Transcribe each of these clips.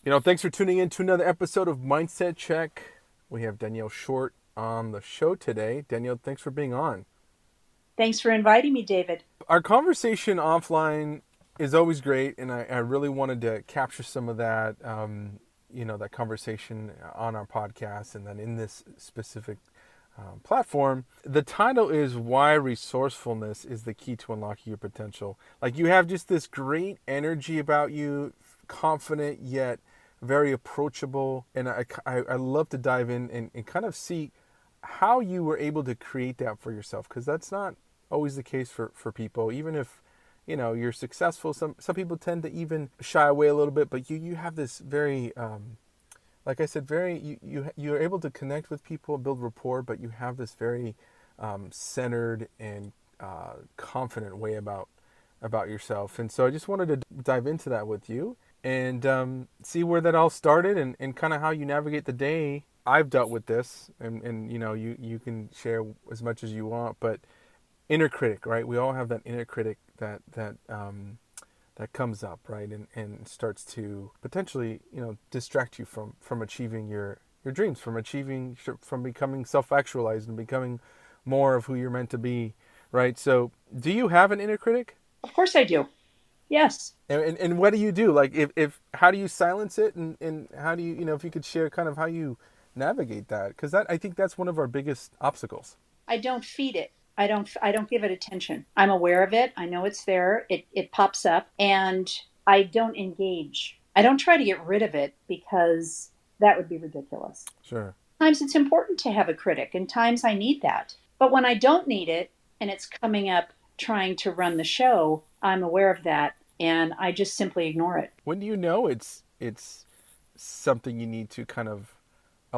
Thanks for tuning in to another episode of Mindset Check. We have Danielle Short on the show today. Danielle, thanks for being on. Thanks for inviting me, David. Our conversation offline is always great, and I really wanted to capture some of that, that conversation on our podcast and then in this specific platform. The title is Why Resourcefulness is the Key to Unlocking Your Potential. Like, you have just this great energy about you, confident yet very approachable, and I love to dive in and kind of see how you were able to create that for yourself, because that's not always the case for people. Even if you're successful, some people tend to even shy away a little bit, but you have this very like I said, very you're able to connect with people, build rapport, but you have this very centered and confident way about yourself. And so I just wanted to dive into that with you and see where that all started and kind of how you navigate the day. I've dealt with this, and you can share as much as you want, but inner critic, right? We all have that inner critic that comes up, right, and starts to potentially distract you from achieving your dreams, from becoming self-actualized and becoming more of who you're meant to be, right? So, do you have an inner critic? Of course I do. Yes. And what do you do? Like, if how do you silence it, and how do you, if you could share kind of how you navigate that? Because I think that's one of our biggest obstacles. I don't feed it. I don't give it attention. I'm aware of it. I know it's there. It pops up and I don't engage. I don't try to get rid of it because that would be ridiculous. Sure. Times it's important to have a critic and times I need that. But when I don't need it and it's coming up trying to run the show, I'm aware of that and I just simply ignore it. When do you know it's something you need to kind of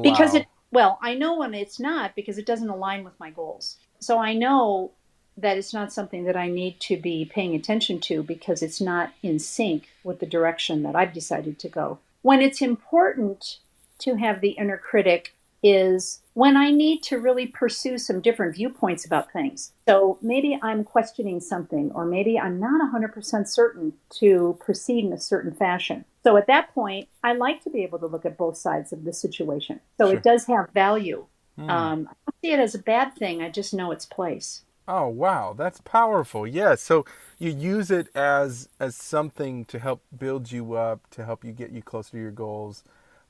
Because allow? I know when it's not because it doesn't align with my goals. So I know that it's not something that I need to be paying attention to because it's not in sync with the direction that I've decided to go. When it's important to have the inner critic is when I need to really pursue some different viewpoints about things. So maybe I'm questioning something, or maybe I'm not 100% certain to proceed in a certain fashion. So at that point, I like to be able to look at both sides of the situation. So it Sure. does have value. Hmm. I don't see it as a bad thing. I just know its place. Oh wow, that's powerful. Yeah, so you use it as something to help build you up, to help you get you closer to your goals,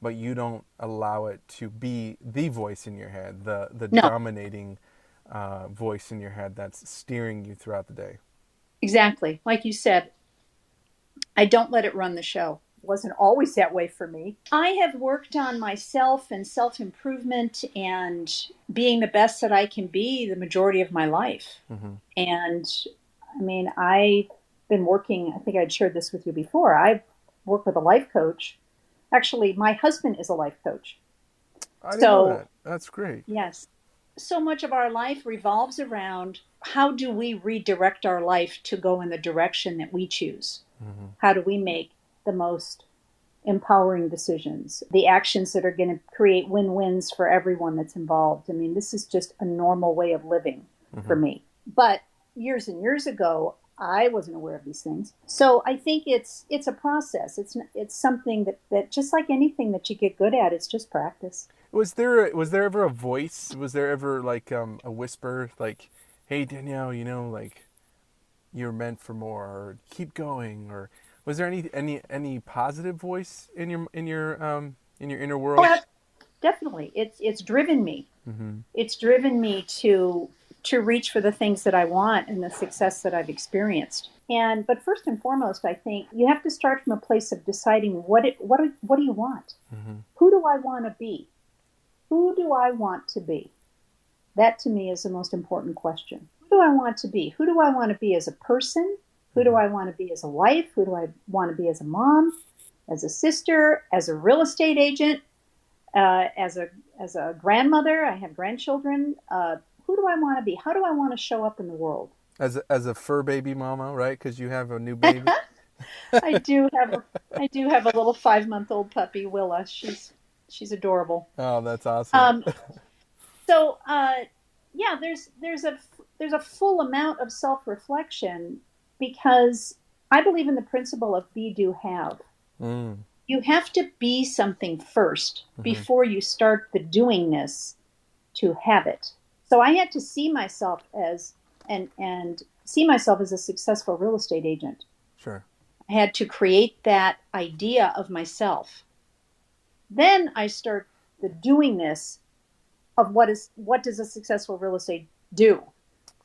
but you don't allow it to be the voice in your head, the No, dominating voice in your head that's steering you throughout the day. exactly. Like you said, I don't let it run the show. It wasn't always that way for me. I have worked on myself and self improvement and being the best that I can be the majority of my life. Hmm. And I mean, I've been working, I think I'd shared this with you before. I work with a life coach. Actually, my husband is a life coach. I didn't know So, that. That's great. yes, so much of our life revolves around how do we redirect our life to go in the direction that we choose? Hmm. How do we make the most empowering decisions, the actions that are going to create win-wins for everyone that's involved? I mean, this is just a normal way of living for Hmm. me. But years and years ago, I wasn't aware of these things. So I think it's a process. It's something that just like anything that you get good at, it's just practice. Was there ever a voice? Was there ever like a whisper, like, "Hey Danielle, like you're meant for more," or "Keep going," or was there any positive voice in your inner Oh, world? definitely. It's driven me. Hmm. It's driven me to reach for the things that I want and the success that I've experienced. And but first and foremost, I think you have to start from a place of deciding what do you want? Hmm. Who do I want to be? Who do I want to be? That to me is the most important question. Who do I want to be? Who do I want to be as a person? Who do Hmm. I want to be as a wife? Who do I want to be as a mom, as a sister, as a real estate agent, as a grandmother? I have grandchildren. Who do I want to be? How do I want to show up in the world? As a fur baby mama, right? Because you have a new baby. I do have a little 5 month old puppy, Willa. She's adorable. Oh, that's awesome. Um, so yeah, there's a full amount of self reflection because I believe in the principle of be do have. Mm. You have to be something first Mm-hmm. before you start the doingness to have it. So I had to see myself as and see myself as a successful real estate agent. Sure. I had to create that idea of myself. Then I start the doingness of what does a successful real estate do.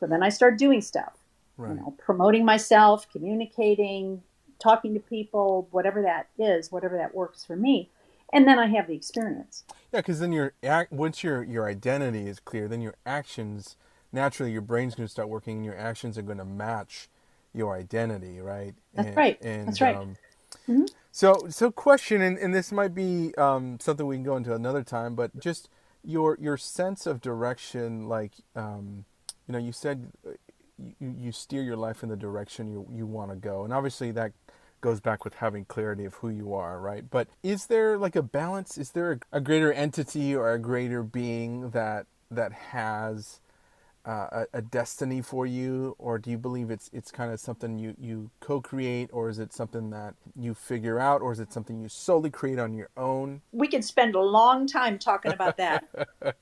So then I start doing stuff, Right. promoting myself, communicating, talking to people, whatever that is, whatever that works for me. And then I have the experience. Yeah, because then once your identity is clear, then your actions, naturally your brain's going to start working and your actions are going to match your identity, right? That's right. And That's right. Mm-hmm. so question, and this might be something we can go into another time, but just your sense of direction, like you said you steer your life in the direction you want to go, and obviously that goes back with having clarity of who you are, right? But is there like a balance? Is there a greater entity or a greater being that has a destiny for you, or do you believe it's kind of something you co-create, or is it something that you figure out, or is it something you solely create on your own? We could spend a long time talking about that, a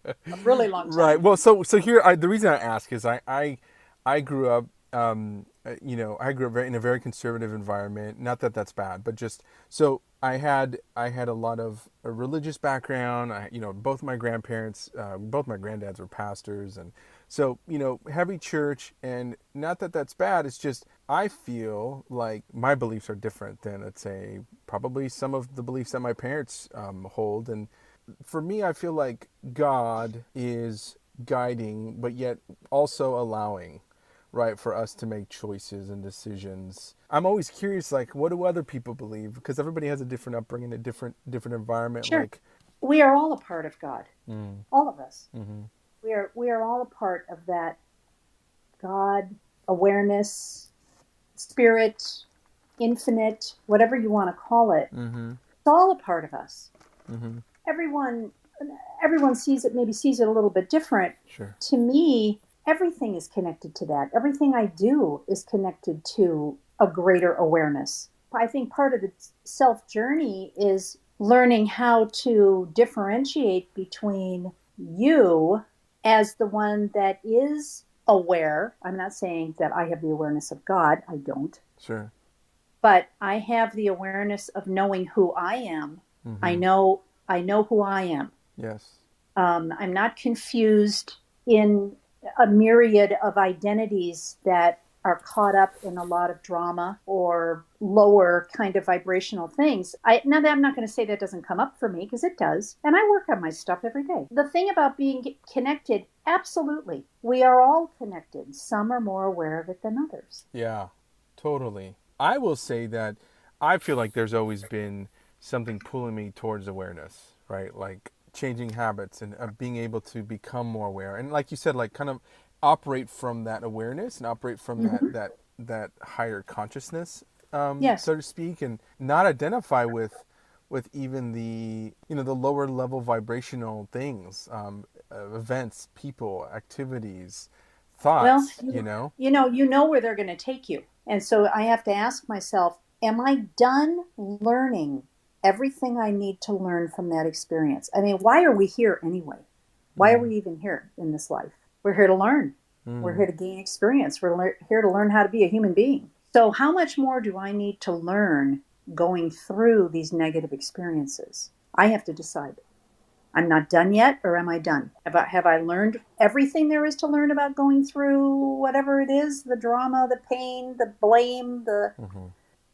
really long Right. time. Well, so here, the reason I ask is I grew up, I grew up in a very conservative environment. Not that that's bad, but just so I had a lot of a religious background. Both my grandparents, both my granddads were pastors, and so heavy church. And not that that's bad. It's just I feel like my beliefs are different than, let's say, probably some of the beliefs that my parents hold. And for me, I feel like God is guiding, but yet also allowing, right, for us to make choices and decisions. I'm always curious, like, what do other people believe? Because everybody has a different upbringing, a different environment. Sure. Like, We are all a part of God. All of us. mm-hmm. We are all a part of that God awareness, spirit, infinite, whatever you want to call it. Mm-hmm. It's all a part of us. Mm-hmm. Everyone everyone sees it a little bit different. Sure. To me, everything is connected to that. Everything I do is connected to a greater awareness. I think part of the self journey is learning how to differentiate between you as the one that is aware. I'm not saying that I have the awareness of God, I don't. Sure. But I have the awareness of knowing who I am. Mm-hmm. I know who I am. Yes. I'm not confused in a myriad of identities that are caught up in a lot of drama or lower kind of vibrational things. Now that I'm not going to say that doesn't come up for me, because it does. And I work on my stuff every day. The thing about being connected, absolutely. We are all connected. Some are more aware of it than others. Yeah, totally. I will say that I feel like there's always been something pulling me towards awareness, right? Like changing habits and being able to become more aware. And like you said, like kind of operate from that awareness and operate from Mm-hmm. that higher consciousness, Yes. so to speak, and not identify with even the lower level vibrational things, events, people, activities, Well, thoughts. you know where they're going to take you. And so I have to ask myself, am I done learning everything I need to learn from that experience? I mean, why are we here anyway? Why are Mm. we even here in this life? We're here to learn. We're Mm. here to gain experience. We're here to learn how to be a human being. So how much more do I need to learn going through these negative experiences? I have to decide. I'm not done yet, or am I done? Have I learned everything there is to learn about going through whatever it is, the drama, the pain, the blame, Mm-hmm.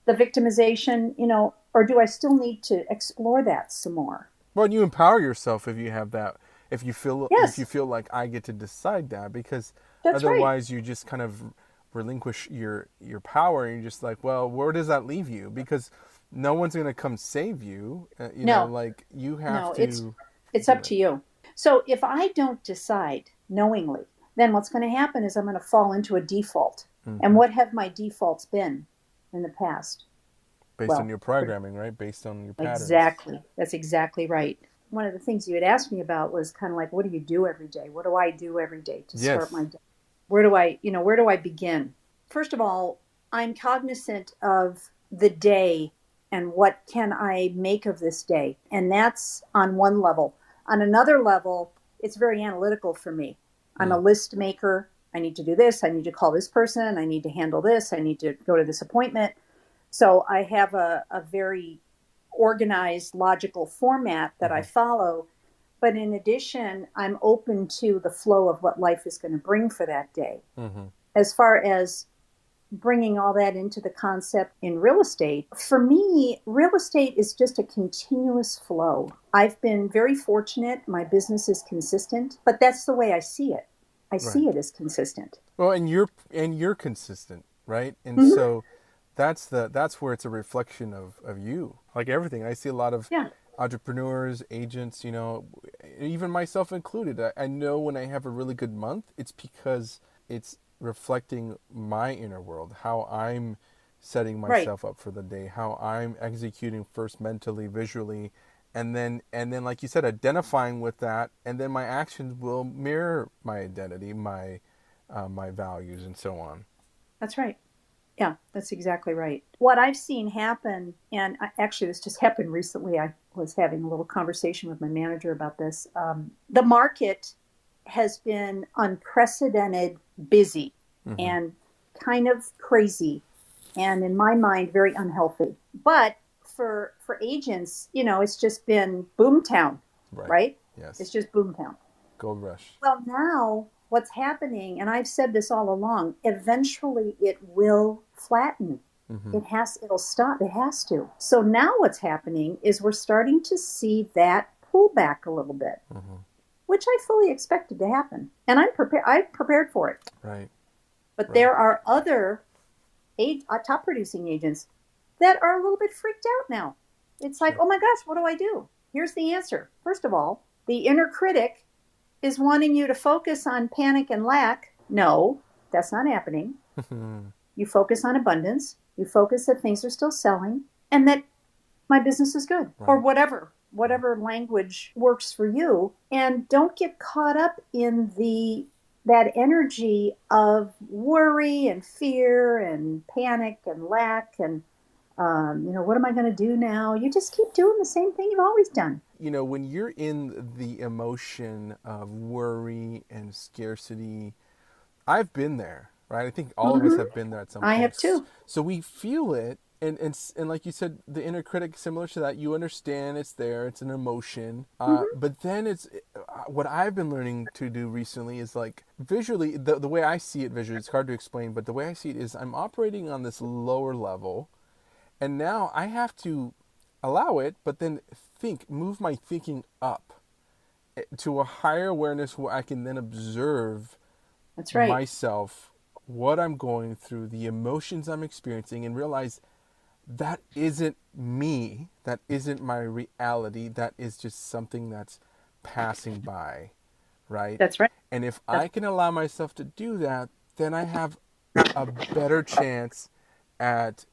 the victimization, or do I still need to explore that some more? Well, you empower yourself if you have that. If you Yes, feel like I get to decide that, because that's right. otherwise you just kind of relinquish your power, and you're just like, well, where does that leave you? Because no one's gonna come save you. No, Like you have no, it's to it's do up it. to you. So if I don't decide knowingly, then what's going to happen is I'm going to fall into a default. And Hmm. what have my defaults been in the past? Based on Well, your programming, right? Based on your patterns. exactly. That's exactly right. One of the things you had asked me about was kind of like, what do you do every day? What do I do every day to start my Yes. day? Where do I begin? First of all, I'm cognizant of the day and what can I make of this day? And that's on one level. On another level, it's very analytical for me. I'm a Mm. list maker. I need to do this. I need to call this person. I need to handle this. I need to go to this appointment. So I have a very organized, logical format that I Mm-hmm. follow. But in addition, I'm open to the flow of what life is going to bring for that day. Mm-hmm. As far as bringing all that into the concept in real estate, for me, real estate is just a continuous flow. I've been very fortunate. My business is consistent, but that's the way I see it. I Right. see it as consistent. Well, and you're consistent, right? And Mm-hmm. so that's where it's a reflection of you. Like everything, I see a lot of Yeah. entrepreneurs, agents, even myself included. I know when I have a really good month, it's because it's reflecting my inner world, how I'm setting Right. myself up for the day, how I'm executing first mentally, visually, and then like you said, identifying with that, and then my actions will mirror my identity, my values, and so on. That's right. Yeah, that's exactly right. What I've seen happen, and actually, this just happened recently. I was having a little conversation with my manager about this. The market has been unprecedented, busy, Mm-hmm. and kind of crazy, and in my mind, very unhealthy. But for agents, it's just been boomtown, Right. right? It's Yes. just boomtown. Gold rush. Well, now what's happening, and I've said this all along, eventually it will flatten. Mm-hmm. It'll stop. It has to. So now what's happening is we're starting to see that pull back a little bit, Mm-hmm. which I fully expected to happen. And I'm prepared for it. Right. But Right. there are other top producing agents that are a little bit freaked out now. It's like, Sure. oh my gosh, what do I do? Here's the answer. First of all, the inner critic is wanting you to focus on panic and lack. No, that's not happening. You focus on abundance. You focus that things are still selling and that my business is good or Right. Right. whatever language works for you. And don't get caught up in that energy of worry and fear and panic and lack and what am I going to do now? You just keep doing the same thing you've always done. When you're in the emotion of worry and scarcity, I've been there, right? I think all of us Mm-hmm. have been there at some I point. have too. So we feel it, and like you said, the inner critic, similar to that, you understand it's there, it's an emotion. Mm-hmm. But then what I've been learning to do recently is like visually, the way I see it visually, it's hard to explain, but the way I see it is I'm operating on this lower level, and now I have to allow it, but then move my thinking up to a higher awareness where I can then observe That's right. myself, what I'm going through, the emotions I'm experiencing, and realize that isn't me. That isn't my reality. That is just something that's passing by, right? That's right. And if That's I can allow myself to do that, then I have a better chance at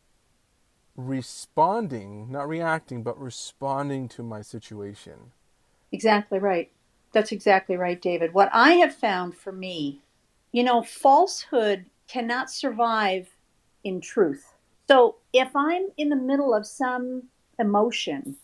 responding, not reacting, but responding to my situation. exactly right. That's exactly right, David. What I have found for me, falsehood cannot survive in truth. So if I'm in the middle of some emotion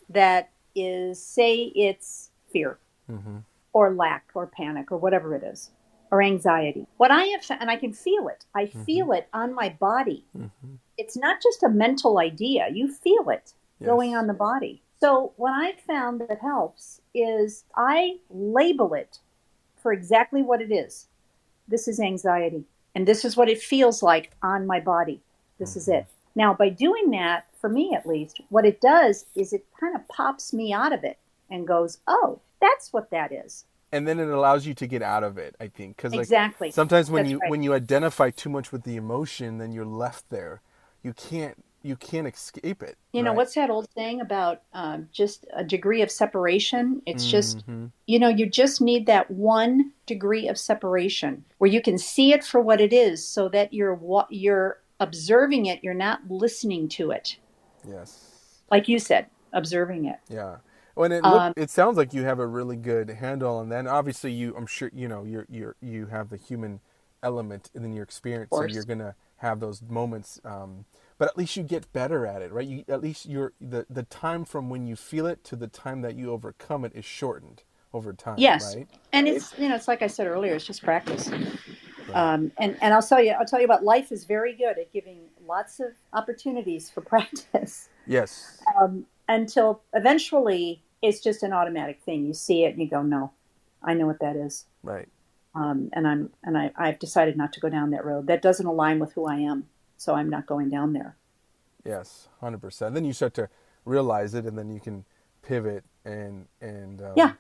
that is, say, it's fear Mm-hmm. or lack or panic or whatever it is, or anxiety, what I have, and I can feel it, I Mm-hmm. feel it on my body. Mm-hmm. It's not just a mental idea, you feel it going Yes. on the body. So, what I've found that helps is I label it for exactly what it is. This is anxiety, and this is what it feels like on my body. This is Mm-hmm. it. Now, by doing that, for me at least, what it does is it kind of pops me out of it and goes, oh, that's what that is. And then it allows you to get out of it, I think, because like Exactly. sometimes when That's you right. when you identify too much with the emotion, then you're left there. You can't escape it, right? What's that old saying about just a degree of separation? It's just, Mm-hmm. you just need that 1 degree of separation where you can see it for what it is so that you're observing it, you're not listening to it. Yes. Like you said, observing it. Yeah. When Um, it sounds like you have a really good handle, and then obviously I'm sure you have the human element in your of experience, so you're course. gonna have those moments. But at least you get better at it, right? At least the time from when you feel it to the time that you overcome it is shortened over time, Yes. right? And it's, it's like I said earlier, it's just practice. Right. And I'll tell you what, life is very good at giving lots of opportunities for practice, Yes. until eventually it's just an automatic thing. You see it and you go, no, I know what that is. Right. I've decided not to go down that road. That doesn't align with who I am. So I'm not going down there. Yes. 100%. Then you start to realize it, and then you can pivot and Yeah.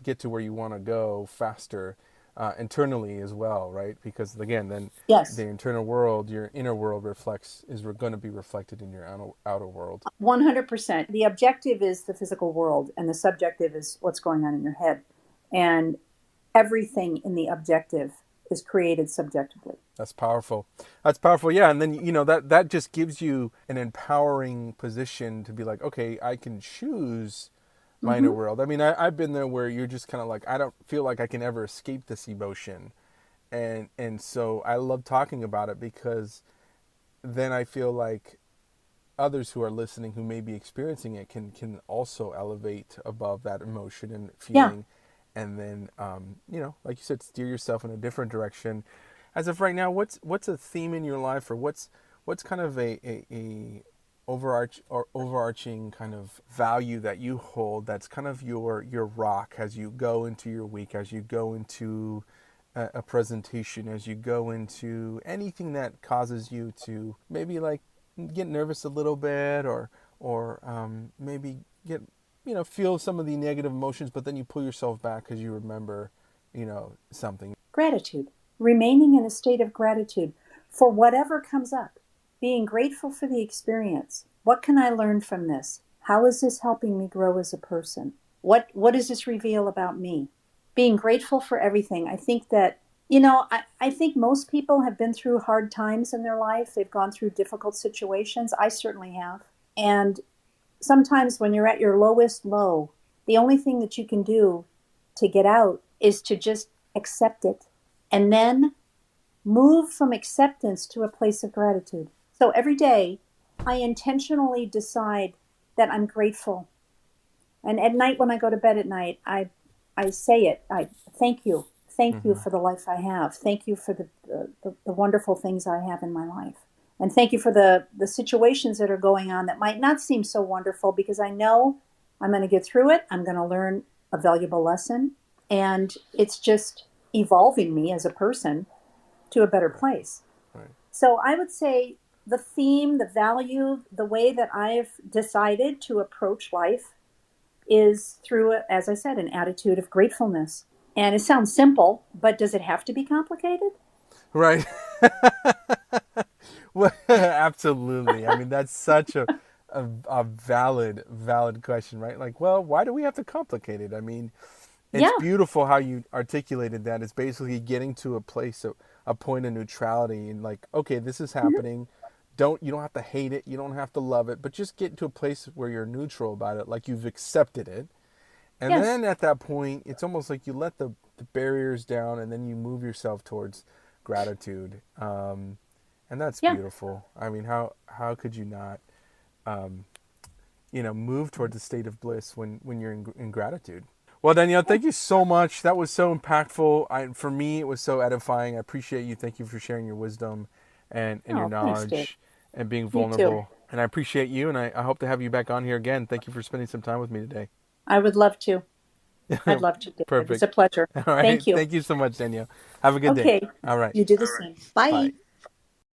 get to where you want to go faster, internally as well, right? Because again, then the Yes. internal world, your inner world is going to be reflected in your outer world. 100%. The objective is the physical world, and the subjective is what's going on in your head. And everything in the objective is created subjectively. That's powerful. That's powerful. Yeah. And then, that just gives you an empowering position to be like, okay, I can choose my inner Mm-hmm. world. I mean, I've been there where you're just kind of like, I don't feel like I can ever escape this emotion. And so I love talking about it, because then I feel like others who are listening who may be experiencing it can also elevate above that emotion and Yeah. feeling, and then like you said, steer yourself in a different direction. As of right now, what's a theme in your life, or what's kind of a overarching kind of value that you hold, that's kind of your rock as you go into your week, as you go into a presentation, as you go into anything that causes you to maybe like get nervous a little bit, or maybe get feel some of the negative emotions, but then you pull yourself back because you remember something. Gratitude. Remaining in a state of gratitude for whatever comes up. Being grateful for the experience. What can I learn from this? How is this helping me grow as a person? What does this reveal about me? Being grateful for everything. I think that, I think most people have been through hard times in their life. They've gone through difficult situations. I certainly have. And sometimes when you're at your lowest low, the only thing that you can do to get out is to just accept it, and then move from acceptance to a place of gratitude. So every day, I intentionally decide that I'm grateful. And at night, when I go to bed at night, I say it. I thank you. Thank you Mm-hmm. for the life I have. Thank you for the wonderful things I have in my life. And thank you for the situations that are going on that might not seem so wonderful, because I know I'm going to get through it. I'm going to learn a valuable lesson. And it's just evolving me as a person to a better place. Right. So I would say the theme, the value, the way that I've decided to approach life is through, as I said, an attitude of gratefulness. And it sounds simple, but does it have to be complicated? Right. Well, absolutely. I mean, that's such a valid question, right? Like, well, why do we have to complicate it? I mean, it's Yeah. beautiful how you articulated that. It's basically getting to a point of neutrality, and like, okay, this is Mhm. happening. You don't have to hate it, you don't have to love it, but just get to a place where you're neutral about it, like you've accepted it. And Yes. then at that point, it's almost like you let the barriers down, and then you move yourself towards gratitude. And that's Yeah. beautiful. I mean, how could you not, um, move towards a state of bliss when you're in gratitude? Well, Danielle, thank you so much. That was so impactful. For me, it was so edifying. I appreciate you. Thank you for sharing your wisdom and your Oh, thanks, Dave. knowledge and being You too. vulnerable. And I appreciate you, and I hope to have you back on here again. Thank you for spending some time with me today. I would love to. I'd love to, David. It's Perfect. a pleasure. All right. Thank you. Thank you so much, Danielle. Have a good day. Okay. All right. You do the same. Bye. Bye.